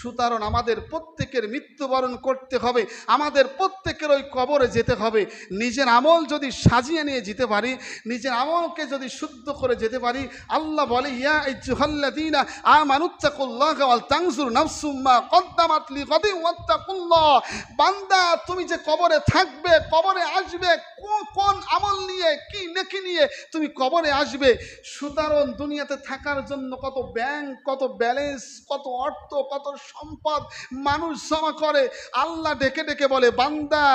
সুতরাং আমাদের প্রত্যেকের মৃত্যুবরণ করতে হবে, আমাদের প্রত্যেকের ওই কবরে যেতে হবে। নিজের আমল যদি সাজিয়ে নিয়ে যেতে পারি, নিজের আমলকে যদি শুদ্ধ করে যেতে পারি, আল্লাহ বলে ইয়া আইয়ুহাল্লাযীনা আমানুত্তাকুল্লাহা ওয়াল তানজুর নাফসুম মা কদ্দামাত লিগাদিন ওয়াত্তাকুল্লাহ। বান্দা তুমি যে কবরে থাকবে, কবরে আসবে, কোন আমল নিয়ে, কি নেকি নিয়ে তুমি কবরে আসবে। সুতরাং দুনিয়াতে থাকার জন্য কত ব্যাংক, কত ব্যালেন্স, কত অর্থ, কত সম্পদ মানুষ জমা করে। আল্লাহ ডেকে ডেকে বলে বান্দা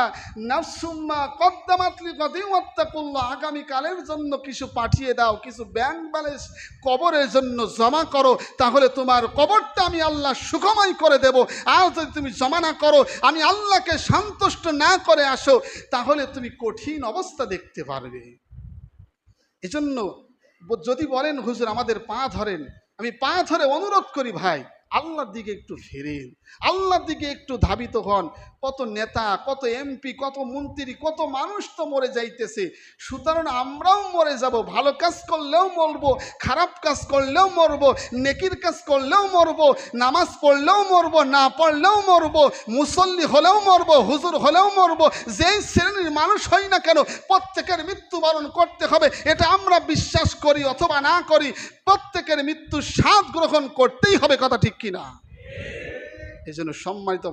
নাফসুম্মা কদ্দামাত লিগাদিন ওয়াত্তাকুল্লাহ, আগামীকালের জন্য কিছু পাঠিয়ে দাও, কিছু ব্যাংক ব্যালেন্স কবরের জন্য জমা করো, তাহলে তোমার কবরটা আমি আল্লাহ সুখময় করে দেব। আর যদি তুমি জমা না করো, আমি আল্লাহকে সন্তুষ্ট না করে আসো, তাহলে তুমি কঠিন অবস্থা দেখতে পারবে। এজন্য যদি বলেন হুজুর আমাদের পা ধরেন, আমি পা ধরে অনুরোধ করি ভাই আল্লাহর দিকে একটু ফেরেন, আল্লাহর দিকে একটু ধাবিত হন। কত নেতা, কত এমপি, কত মন্ত্রী, কত মানুষ তো মরে যাইতেছে। সুতরাং আমরাও মরে যাব। ভালো কাজ করলেও মরবো, খারাপ কাজ করলেও মরবো, নেকির কাজ করলেও মরবো, নামাজ পড়লেও মরবো, না পড়লেও মরবো, মুসল্লি হলেও মরবো, হুজুর হলেও মরবো। যেই শ্রেণীর মানুষ হই না কেন প্রত্যেকের মৃত্যুবরণ করতে হবে, এটা আমরা বিশ্বাস করি অথবা না করি, প্রত্যেকের মৃত্যুর স্বাদ গ্রহণ করতেই হবে। কথা ঠিক কিনা? এই জন্য সম্মানিত